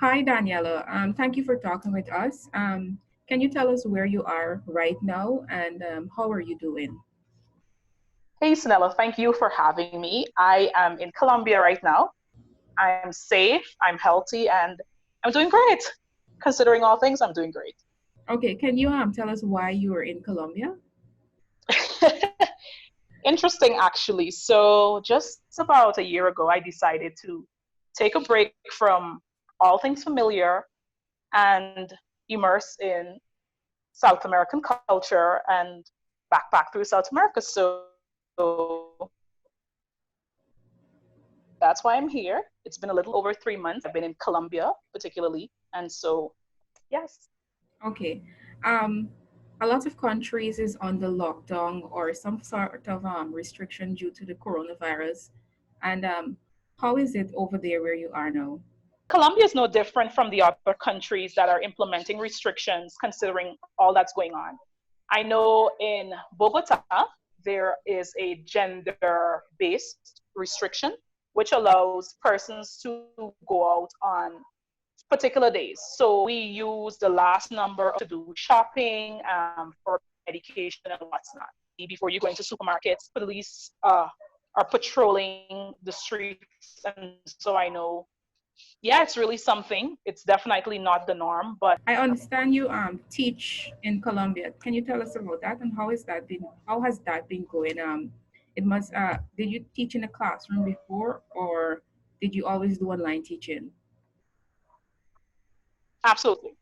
Hi, Daniela. Thank you for talking with us. Can you tell us where you are right now and how are you doing? Hey, Snella, thank you for having me. I am in Colombia right now. I'm safe, I'm healthy, and I'm doing great. Considering all things, I'm doing great. Okay, can you tell us why you are in Colombia? Interesting, actually. So, just about a year ago, I decided to take a break from all things familiar and immerse in South American culture and backpack through South America. So, that's why I'm here. It's been a little over 3 months. I've been in Colombia, particularly. And so, yes. Okay. Um, a lot of countries is under lockdown or some sort of restriction due to the coronavirus. And how is it over there where you are now? Colombia is no different from the other countries that are implementing restrictions considering all that's going on. I know in Bogota, there is a gender based restriction, which allows persons to go out on particular days. So we use the last number to do shopping for medication and what's not. Before you go into supermarkets, police are patrolling the streets. And so I know, yeah, it's really something. It's definitely not the norm, but I understand you teach in Colombia. Can you tell us about that and how has that been going? It must did you teach in a classroom before or did you always do online teaching? absolutely.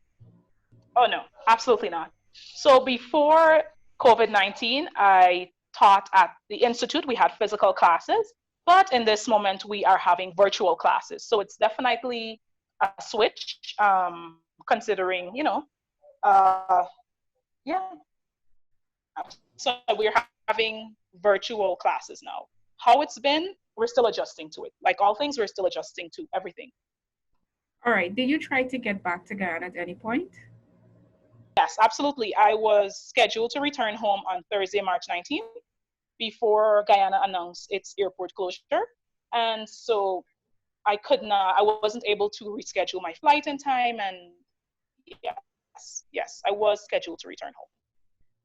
Oh, no, absolutely not. So before COVID-19, I taught at the Institute. We had physical classes, but in this moment, we are having virtual classes. So it's definitely a switch, considering, uh, yeah. So we're having virtual classes now. How it's been, we're still adjusting to it. Like all things, we're still adjusting to everything. All right. Did you try to get back to Guyana at any point? Yes, absolutely. I was scheduled to return home on Thursday, March 19th, before Guyana announced its airport closure. And so I wasn't able to reschedule my flight in time. And yes, I was scheduled to return home.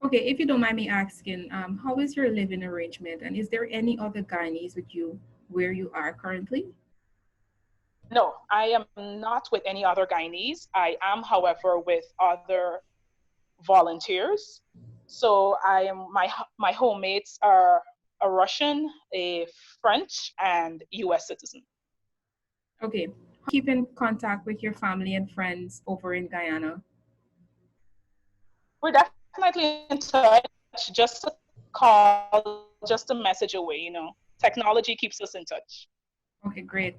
Okay, if you don't mind me asking, how is your living arrangement and is there any other Guyanese with you where you are currently? No, I am not with any other Guyanese. I am, however, with other volunteers. So my homemates are a Russian, a French, and U.S. citizen. Okay. Keep in contact with your family and friends over in Guyana. We're definitely in touch. Just a call, just a message away. Technology keeps us in touch. Okay, great.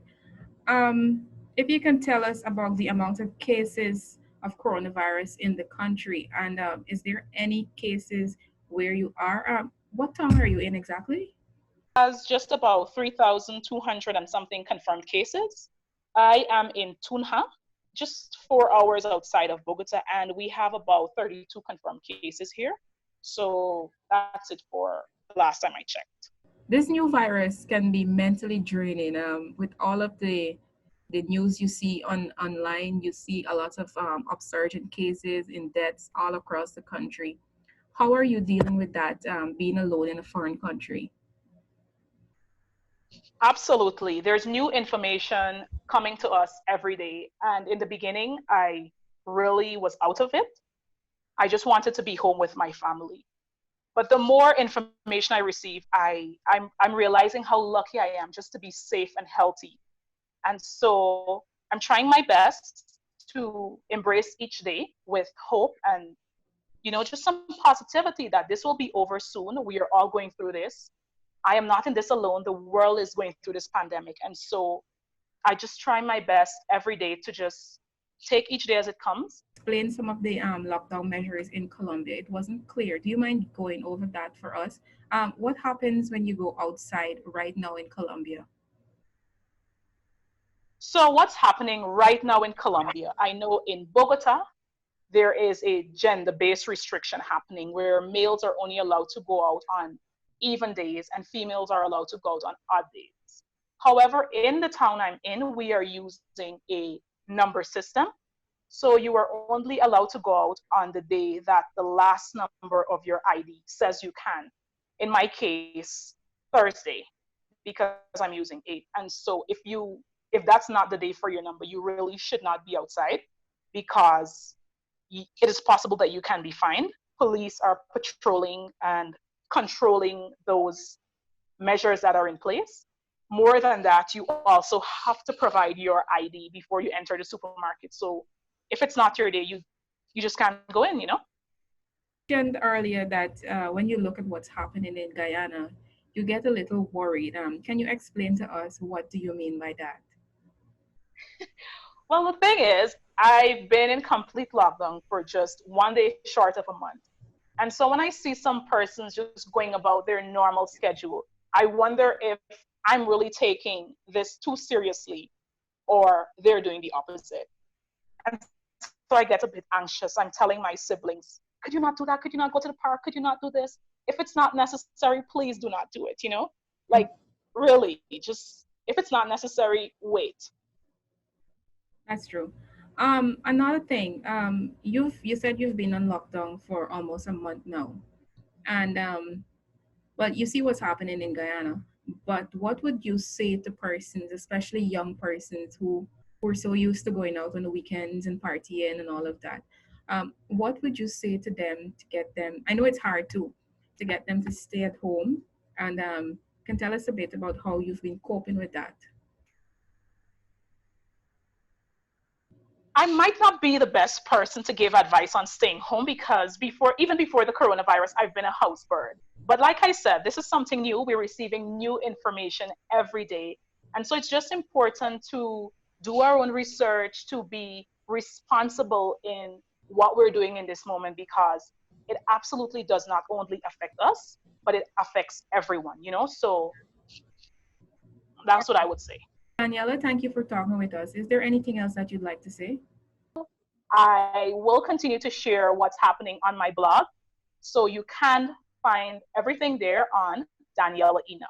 If you can tell us about the amount of cases of coronavirus in the country, and is there any cases where you are? What town are you in exactly? Has just about 3,200 and something confirmed cases. I am in Tunja, just 4 hours outside of Bogota, and we have about 32 confirmed cases here. So that's it for the last time I checked. This new virus can be mentally draining. With all of the news you see online, you see a lot of upsurge in cases, in deaths all across the country. How are you dealing with that? Being alone in a foreign country? Absolutely. There's new information coming to us every day. And in the beginning, I really was out of it. I just wanted to be home with my family. But the more information I receive, I'm realizing how lucky I am just to be safe and healthy. And so I'm trying my best to embrace each day with hope and, just some positivity that this will be over soon. We are all going through this. I am not in this alone. The world is going through this pandemic. And so I just try my best every day to just take each day as it comes. Explain some of the lockdown measures in Colombia. It wasn't clear. Do you mind going over that for us? What happens when you go outside right now in Colombia? So, what's happening right now in Colombia? I know in Bogota, there is a gender based restriction happening where males are only allowed to go out on even days and females are allowed to go out on odd days. However, in the town I'm in, we are using a number system. So you are only allowed to go out on the day that the last number of your ID says you can. In my case, Thursday, because I'm using 8. And so if that's not the day for your number, you really should not be outside because it is possible that you can be fined. Police are patrolling and controlling those measures that are in place. More than that, you also have to provide your ID before you enter the supermarket. So if it's not your day, you just can't go in, you know? Mentioned earlier that when you look at what's happening in Guyana, you get a little worried. Can you explain to us what do you mean by that? Well, the thing is, I've been in complete lockdown for just 1 day short of a month. And so when I see some persons just going about their normal schedule, I wonder if I'm really taking this too seriously or they're doing the opposite. And so I get a bit anxious. I'm telling my siblings, could you not do that? Could you not go to the park? Could you not do this? If it's not necessary, please do not do it, you know? Like, really, just if it's not necessary, wait. That's true. Another thing, you said you've been on lockdown for almost a month now, and well, you see what's happening in Guyana. But what would you say to persons, especially young persons who are so used to going out on the weekends and partying and all of that? What would you say to them to get them? I know it's hard to get them to stay at home, and can tell us a bit about how you've been coping with that. I might not be the best person to give advice on staying home because even before the coronavirus, I've been a house bird. But like I said, this is something new. We're receiving new information every day. And so it's just important to do our own research, to be responsible in what we're doing in this moment because it absolutely does not only affect us, but it affects everyone, you know? So that's what I would say. Daniela, thank you for talking with us. Is there anything else that you'd like to say? I will continue to share what's happening on my blog. So you can find everything there on Daniela Enough.